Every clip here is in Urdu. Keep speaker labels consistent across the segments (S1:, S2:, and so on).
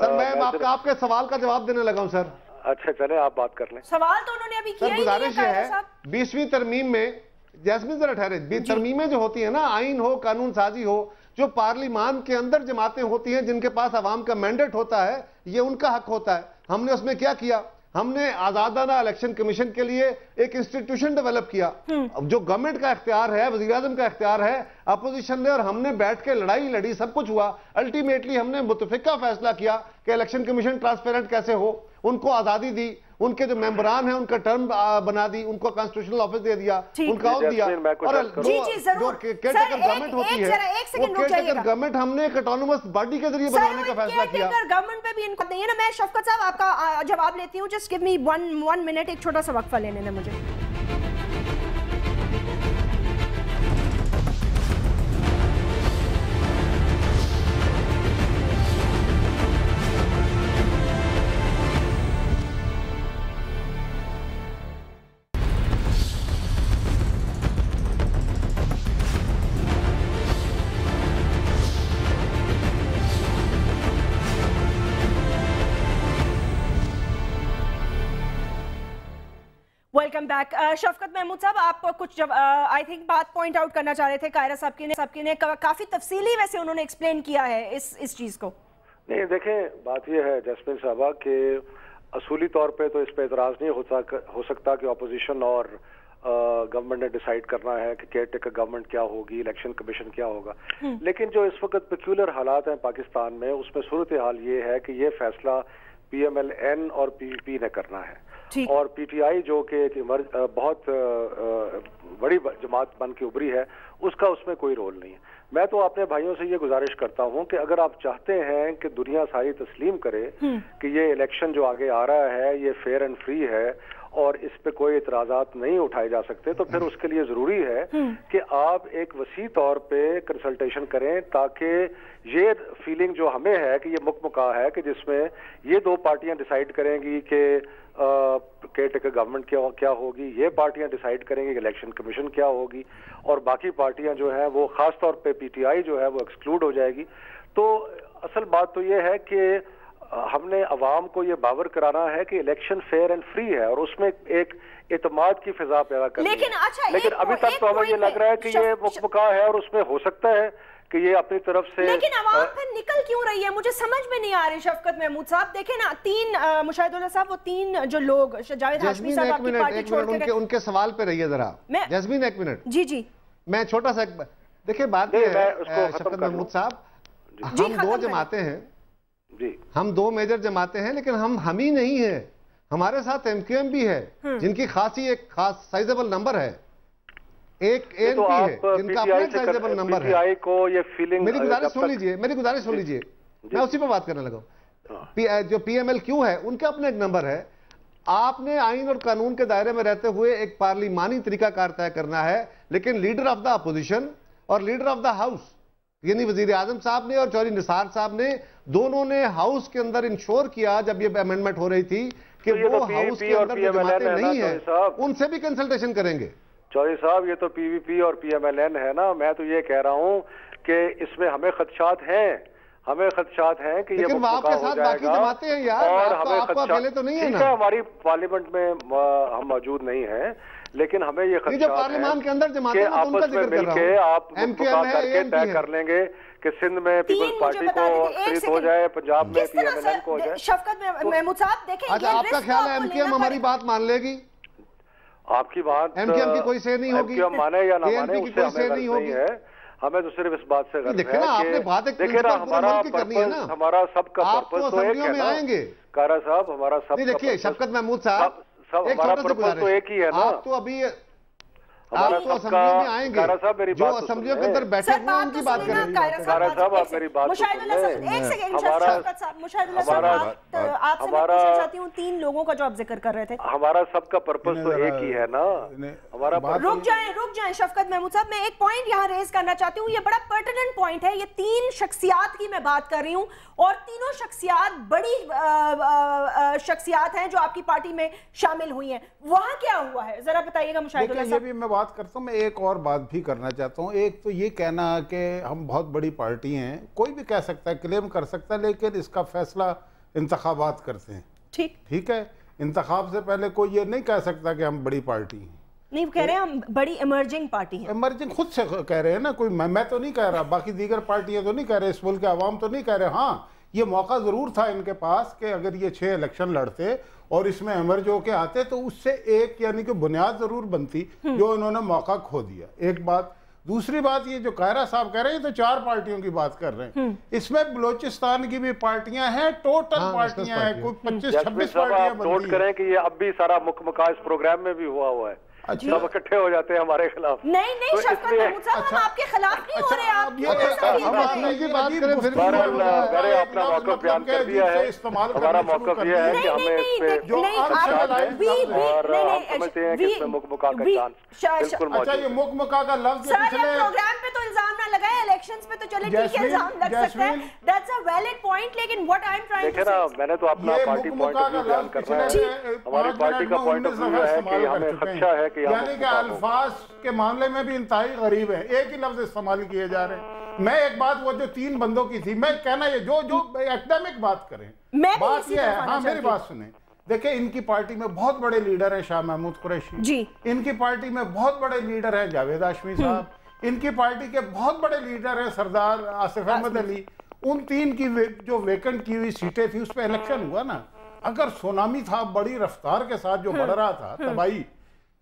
S1: سر میں آپ کے سوال کا جواب دینے لگا ہوں سر.
S2: اچھا چلیں آپ بات کر لیں.
S3: سوال تو انہوں نے ابھی کیا ہی نہیں ہے.
S1: گزارش یہ ہے 20ویں ترمیم میں جیسمین ذرا ٹھہرے ترمیمیں جو ہوتی ہیں نا آئین ہو قانون سازی ہو جو پارلیمان کے اندر جماعتیں ہوتی ہیں جن کے پاس عوام کا مینڈیٹ ہوتا ہے یہ ان کا حق ہوتا ہے. ہم نے اس میں کیا کیا ہم نے آزادانہ الیکشن کمیشن کے لیے ایک انسٹیٹیوشن ڈیولپ کیا جو گورنمنٹ کا اختیار ہے وزیر اعظم کا اختیار ہے اپوزیشن نے اور ہم نے بیٹھ کے لڑائی لڑی سب کچھ ہوا. الٹیمیٹلی ہم نے متفقہ فیصلہ کیا کہ الیکشن کمیشن ٹرانسپیرنٹ کیسے ہو ان کو آزادی دی ان کے جو ممبران ہیں ان کا ٹرم بنا دی ان کو کانسٹیٹیوشنل آفس دے دیا ان کا عہد دیا اور جو کیئرٹیکر گورنمنٹ ہوتی ہے وہ کیئرٹیکر گورنمنٹ ہم نے ایک آٹونومس باڈی کے ذریعے بنانے کا فیصلہ کیا.
S3: گورنمنٹ پہ بھی ان کو نہیں ہے نا. میں شفقت صاحب آپ کا جواب لیتی ہوں. جسٹ گیو می 1 منٹ ایک چھوٹا سا وقفہ لینے دیں مجھے. Welcome back. شفقت محمود صاحب آپ کچھ آئی تھنک بات پوائنٹ آؤٹ کرنا چاہ رہے تھے. قاہرہ صاحب کی نے کافی تفصیلی ویسے انہوں نے ایکسپلین کیا ہے اس چیز کو.
S2: نہیں دیکھیں بات یہ ہے جیسمین صاحبہ کہ اصولی طور پہ تو اس پہ اعتراض نہیں ہو سکتا کہ اپوزیشن اور گورنمنٹ نے ڈیسائیڈ کرنا ہے کہ کیئر ٹیکر گورنمنٹ کیا ہوگی الیکشن کمیشن کیا ہوگا. لیکن جو اس وقت پیکیولر حالات ہیں پاکستان میں اس میں صورتحال یہ ہے کہ یہ فیصلہ پی ایم ایل این اور پی پی پی نے کرنا ہے اور پی ٹی آئی جو کہ بہت بڑی جماعت بن کے ابھری ہے اس کا اس میں کوئی رول نہیں ہے. میں تو اپنے بھائیوں سے یہ گزارش کرتا ہوں کہ اگر آپ چاہتے ہیں کہ دنیا ساری تسلیم کرے کہ یہ الیکشن جو آگے آ رہا ہے یہ فیئر اینڈ فری ہے اور اس پہ کوئی اعتراضات نہیں اٹھائے جا سکتے تو پھر اس کے لیے ضروری ہے کہ آپ ایک وسیع طور پہ کنسلٹیشن کریں تاکہ یہ فیلنگ جو ہمیں ہے کہ یہ مکمکا ہے کہ جس میں یہ دو پارٹیاں ڈیسائیڈ کریں گی کہ کیئر ٹیکر گورنمنٹ کیا ہوگی یہ پارٹیاں ڈیسائیڈ کریں گی کہ الیکشن کمیشن کیا ہوگی اور باقی پارٹیاں جو ہیں وہ خاص طور پہ پی ٹی آئی جو ہے وہ ایکسکلوڈ ہو جائے گی. تو اصل بات تو یہ ہے کہ ہم نے عوام کو یہ باور کرانا ہے کہ الیکشن فیئر اینڈ فری ہے اور اس میں ایک اعتماد کی فضا پیدا کرنی ہے. لیکن ابھی تک تو ہمیں یہ لگ رہا ہے کہ یہ مکمکا ہے اور اس میں ہو سکتا ہے کہ یہ اپنی طرف سے
S3: لیکن عوام پھر نکل کیوں رہی ہے مجھے سمجھ میں نہیں آ رہی. شفقت محمود صاحب دیکھیں نا تین مشاہد اللہ صاحب وہ تین جو لوگ جاوید ہاشمی صاحب آپ کی پارٹی چھوڑ کے
S1: ان کے سوال پہ رہیے ذرا جیسمین ایک منٹ.
S3: جی
S1: میں چھوٹا سا دیکھیں بات یہ ہے شفقت محمود صاحب ہم دو جماعتیں ہیں ہم دو میجر جماعتیں ہیں لیکن ہم ہی نہیں ہیں. ہمارے ساتھ ایم کیو ایم بھی ہے جن کی خاصی ایک خاص سائزیبل نمبر ہے ایک اے این پی ہے جن کا اپنا سائزیبل نمبر ہے. میری گزارش سن لیجئے میں اسی پہ بات کرنے لگا. جو پی ایم ایل کیو ہے ان کا اپنا ایک نمبر ہے. آپ نے آئین اور قانون کے دائرے میں رہتے ہوئے ایک پارلیمانی طریقہ کار طے کرنا ہے لیکن لیڈر آف دا اپوزیشن اور لیڈر آف دا ہاؤس یعنی وزیر اعظم صاحب نے اور چودھری نثار صاحب نے دونوں نے ہاؤس کے اندر انشور کیا جب یہ امینڈمنٹ ہو رہی تھی کہ وہ ہاؤس کے اندر جو جماعتیں نہیں ہیں ان سے بھی کنسلٹیشن کریں گے.
S2: چودھری صاحب یہ تو پی وی پی اور پی ایم ایل این ہے نا. میں تو یہ کہہ رہا ہوں کہ اس میں ہمیں خدشات ہیں کہ یہ مکمکا ہو جائے گا اور ہمیں خدشات ٹھیک ہے ہماری پارلیمنٹ میں ہم موجود نہیں ہیں لیکن ہمیں یہ خدشات ہیں کہ آپس میں مل کے آپ مکمکا کر کے طے کر لیں گے کہ سندھ میں پیپلز پارٹی کو اکثریت ہو جائے پنجاب میں پی ایم ایل این کو ہو جائے.
S3: شفقت محمود صاحب دیکھیں
S1: آپ کا خیال ہے ایم کیو ایم ہماری بات مان لے گی؟
S2: آپ کی بات
S1: ایم کیو ایم کی کوئی سے نہیں ہوگی
S2: ایم مانے یا نہ مانے اس سے ہمیں غرض نہیں ہے. ہمیں تو صرف اس بات سے غرض ہے کہ دیکھیں نا ہمارا سب کا پرپس تو ایک ہے نا قاہرہ صاحب ہمارا سب کا
S1: دیکھیے شفقت محمود صاحب
S2: ہمارا پرپس تو ایک ہی ہے نا.
S1: آپ تو ابھی آپ تو اسمبلیوں میں آئیں گے جو اسمبلیوں کے اندر بیٹھے ہوئے ان کی بات کریں گے.
S2: قاہرہ صاحب آپ میری بات
S3: مشاہد اللہ صاحب ایک سیکنڈ شفقت صاحب مشاہد اللہ صاحب آپ سے میں پوچھنا چاہتی ہوں تین لوگوں کا جو آپ ذکر کر رہے تھے
S2: ہمارا سب کا پرپس تو ایک ہی ہے نا. ہمارا
S3: رک جائیں شفقت محمود صاحب میں ایک پوائنٹ یہاں ریز کرنا چاہتی ہوں. یہ بڑا پرٹیننٹ پوائنٹ ہے. یہ تین شخصیات کی میں بات کر رہی ہوں اور تینوں شخصیات بڑی شخصیات ہیں جو آپ کی پارٹی میں شامل ہوئی ہیں. وہاں کیا ہوا ہے ذرا بتائیے گا مشاہد اللہ صاحب.
S4: یہ بھی میں بات کرتا ہوں. میں ایک اور بات بھی کرنا چاہتا ہوں. ایک تو یہ کہنا کہ ہم بہت بڑی پارٹی ہیں کوئی بھی کہہ سکتا ہے کلیم کر سکتا ہے لیکن اس کا فیصلہ انتخابات کرتے ہیں.
S3: ٹھیک
S4: ہے, انتخاب سے پہلے کوئی یہ نہیں کہہ سکتا کہ ہم بڑی پارٹی ہیں.
S3: نہیں, کہہ رہے ہیں ہم بڑی ایمرجنگ پارٹی ہیں.
S4: ایمرجنگ خود سے کہہ رہے ہیں نا, کوئی میں تو نہیں کہہ رہا, باقی دیگر پارٹیاں تو نہیں کہہ رہے, اس ملک کے عوام تو نہیں کہہ رہے. ہاں یہ موقع ضرور تھا ان کے پاس کہ اگر یہ 6 الیکشن لڑتے اور اس میں ایمرج ہو کے آتے تو اس سے ایک یعنی کہ بنیاد ضرور بنتی, جو انہوں نے موقع کھو دیا. ایک بات. دوسری بات, یہ جو قاہرہ صاحب کہہ رہے ہیں تو 4 پارٹیوں کی بات کر رہے ہیں, اس میں بلوچستان کی بھی پارٹیاں ہیں, ٹوٹل پارٹیاں ہیں, کوئی 25-26 پارٹیاں بنتی ہیں.
S2: نوٹ کریں کہ یہ اب بھی سارا مکمکہ اس پروگرام میں بھی ہوا ہے, سب اکٹھے ہو جاتے ہیں ہمارے خلاف.
S3: نہیں شفقت محمود صاحب, ہم آپ کے خلاف نہیں ہو رہے. آپ
S2: میں نے اپنا موقف بیان کر دیا ہے. ہمارا موقف یہ ہے کہ ہمیں اس پہ اور آپ سمجھتے ہیں کہ اس میں مکمکہ کا چانس بالکل موجود ہے.
S4: یہ مکمکہ کا لفظ
S3: پروگرام پہ تو الزام نہ لگائے, الیکشنز پہ تو چلے ٹھیک ہے الزام لگ سکتا ہے, دیٹس اے ویلڈ پوائنٹ. لیکن what I'm trying to say,
S2: دیکھیں نا, میں نے تو اپنا پارٹی پوائنٹ آف ویو بیان کر رہا ہے. ہماری پارٹی کا پوائنٹ آف ویو ہے کہ ہمیں خدشہ ہے کہ
S4: یعنی کہ الفاظ کے معاملے میں بھی انتہائی غریب ہے, ایک ہی لفظ استعمال کیے جا رہے ہیں. میں ایک بات, وہ جو 3 بندوں کی تھی, میں کہنا یہ جو ایکڈیمک بات کریں, بات یہ ہے, ہاں میری بات سنیں. دیکھیں ان کی پارٹی میں بہت بڑے لیڈر ہیں شاہ محمود قریشی, ان کی پارٹی میں بہت بڑے لیڈر ہیں جاوید ہاشمی صاحب, ان کی پارٹی کے بہت بڑے لیڈر ہیں سردار آصف احمد علی. ان 3 کی جو ویکنٹ کی ہوئی سیٹیں تھی اس پہ الیکشن ہوا نا. اگر سونامی تھا بڑی رفتار کے ساتھ جو بڑھ رہا تھا تباہی,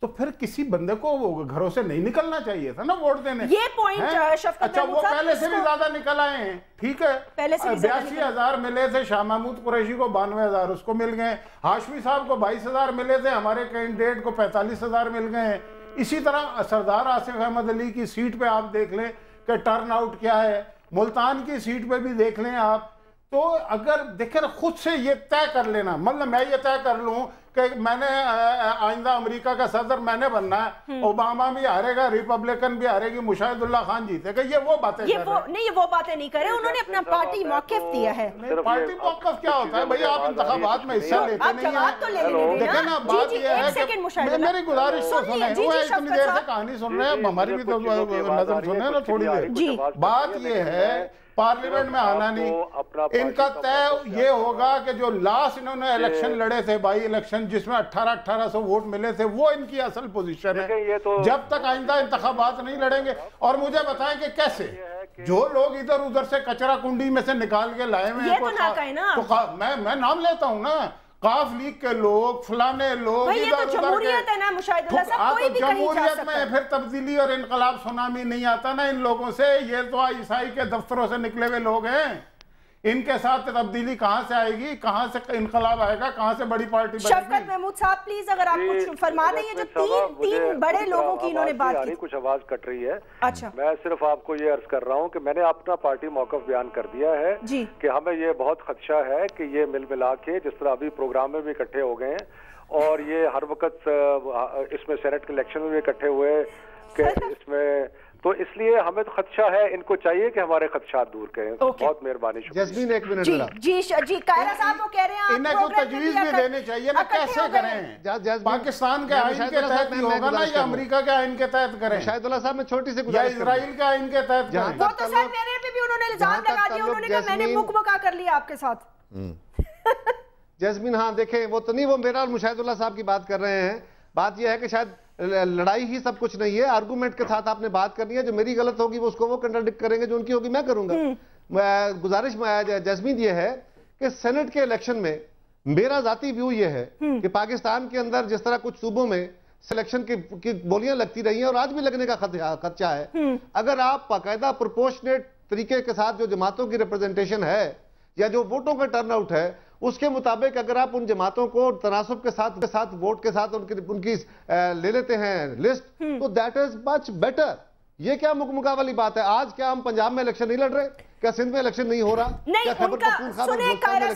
S4: تو پھر کسی بندے کو گھروں سے نہیں نکلنا چاہیے تھا نا ووٹ دینے.
S3: یہ پوائنٹ شفقت,
S4: اچھا وہ پہلے سے بھی زیادہ نکل آئے ہیں, ٹھیک ہے, 82,000 ملے تھے شاہ محمود قریشی کو, 92,000 اس کو مل گئے, ہاشمی صاحب کو 22,000 ملے تھے, ہمارے کینڈیڈیٹ کو 45,000 مل گئے ہیں. اسی طرح سردار آصف احمد علی کی سیٹ پہ آپ دیکھ لیں کہ ٹرن آؤٹ کیا ہے, ملتان کی سیٹ پہ بھی دیکھ لیں آپ. تو اگر دیکھیں خود سے یہ طے کر لینا, مطلب میں یہ طے کر لوں کہ میں نے آئندہ امریکہ کا صدر میں نے بننا ہے, اوباما بھی ہارے گا, ریپبلکن بھی ہارے گی, مشاہد اللہ خان جیتے گا, یہ وہ باتیں کر رہے ہیں.
S3: نہیں یہ وہ باتیں نہیں کر رہے, انہوں نے اپنا پارٹی موقف دیا ہے.
S4: پارٹی موقف کیا ہوتا ہے بھائی, آپ انتخابات میں حصہ لیتے نہیں ہیں. دیکھیں نا بات یہ ہے کہ میری گزارش تو سنیں, وہ اتنی دیر سے کہانی سن رہے ہیں, ہماری بھی تو نظر سنیں نا تھوڑی دیر. بات یہ ہے پارلیمنٹ میں آنا نہیں, ان کا طے یہ ہوگا کہ جو لاسٹ انہوں نے الیکشن لڑے تھے, بائی الیکشن جس میں 1800 ووٹ ملے تھے, وہ ان کی اصل پوزیشن ہے. جب تک آئندہ انتخابات نہیں لڑیں گے. اور مجھے بتائیں کہ کیسے جو لوگ ادھر ادھر سے کچرا کنڈی میں سے نکال کے لائے ہوئے ہیں, میں نام لیتا ہوں نا, قاف لیگ کے لوگ, فلانے لوگ,
S3: جمہوریت ہے نا مشاہد اللہ صاحب, کوئی بھی کہیں جا سکتا ہے.
S4: جمہوریت میں پھر تبدیلی اور انقلاب سونامی نہیں آتا نا ان لوگوں سے. یہ تو عیسائی کے دفتروں سے نکلے ہوئے لوگ ہیں, ان کے ساتھ تبدیلی کہاں سے آئے گی, کہاں سے انقلاب آئے گا, کہاں سے بڑی پارٹی بنے گی.
S3: شفقت محمود صاحب پلیز اگر آپ کچھ فرما دیں, یہ جو 3 بڑے لوگوں کی انہوں نے بات کی.
S2: کچھ آواز کٹ رہی ہے.
S3: اچھا,
S2: میں صرف آپ کو یہ عرض کر رہا ہوں کہ میں نے اپنا پارٹی موقف بیان کر دیا ہے کہ ہمیں یہ بہت خدشہ ہے کہ یہ مل ملا کے جس طرح ابھی پروگرام میں بھی اکٹھے ہو گئے ہیں, اور یہ ہر وقت اس میں سینٹ کے الیکشن میں بھی اکٹھے ہوئے کہ اس میں, تو اس لیے ہمیں تو خدشہ ہے, ان کو چاہیے کہ ہمارے خدشات دور کریں. بہت مہربانی, شکریہ.
S1: جسمین ایک منٹ
S3: جی قاہرہ صاحب وہ کہہ رہے ہیں
S4: انہیں کو تجویز بھی دینی چاہیے نا, کیسے کریں, پاکستان کے آئین کے تحت بھی ہوگا نا, یا امریکہ کے آئین کے تحت کریں,
S1: شاہد اللہ صاحب میں چھوٹی سے
S4: یا اسرائیل کے آئین کے تحت کریں.
S3: وہ تو سر میرے پہ بھی انہوں نے الزام لگا دیا, انہوں نے کہا میں نے مکمکہ کر لیا آپ کے ساتھ.
S1: جسمین ہاں دیکھیں وہ تو نہیں, وہ میرا اور مشاہد اللہ صاحب کی بات کر رہے ہیں. بات یہ ہے کہ شاید لڑائی ہی سب کچھ نہیں ہے, آرگومنٹ کے ساتھ آپ نے بات کرنی ہے. جو میری غلط ہوگی وہ اس کو وہ کنٹراڈکٹ کریں گے, جو ان کی ہوگی میں کروں گا. گزارش جسمین یہ ہے کہ سینٹ کے الیکشن میں میرا ذاتی ویو یہ ہے کہ پاکستان کے اندر جس طرح کچھ صوبوں میں سلیکشن کی بولیاں لگتی رہی ہیں اور آج بھی لگنے کا خدشہ ہے, اگر آپ باقاعدہ پروپورشنیٹ طریقے کے ساتھ جو جماعتوں کی ریپرزنٹیشن ہے یا جو ووٹوں کا ٹرن آؤٹ ہے اس کے مطابق اگر آپ ان جماعتوں کو تناسب کے ساتھ ووٹ کے ساتھ ان کی لے لیتے ہیں لسٹ, تو دیٹ از مچ بیٹر. یہ کیا مکمکہ والی بات ہے؟ آج کیا ہم پنجاب میں الیکشن نہیں لڑ رہے, کیا سندھ میں الیکشن نہیں ہو رہا؟
S3: نہیں, ان کا سنیں قاہرہ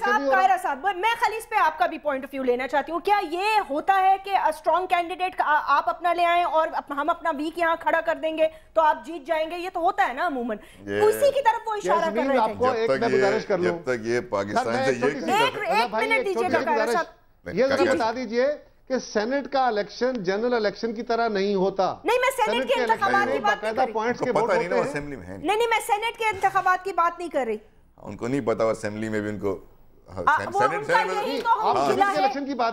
S3: صاحب, میں خالی اس پہ آپ کا بھی پوائنٹ آف ویو لینا چاہتی ہوں. کیا یہ ہوتا ہے کہ اسٹرانگ کینڈیڈیٹ آپ اپنا لے آئیں اور ہم اپنا ویک یہاں کھڑا کر دیں گے تو آپ جیت جائیں گے؟ یہ تو ہوتا ہے نا عموماً, اسی کی طرف وہ اشارہ کر رہے تھے.
S1: ایک میں گزارش کر لوں,
S5: جب تک یہ پاکستان سے
S3: ایک منٹ دیجیے گا قاہرہ صاحب,
S1: یہ ذرا بتا دیجئے کہ سینٹ کا الیکشن جنرل الیکشن کی طرح نہیں ہوتا.
S3: نہیں, میں سینٹ کے انتخابات کی بات نہیں کر رہی. نہیں, میں سینٹ کے انتخابات کی بات نہیں کر رہی.
S5: ان کو نہیں پتا, اسمبلی میں بھی ان کو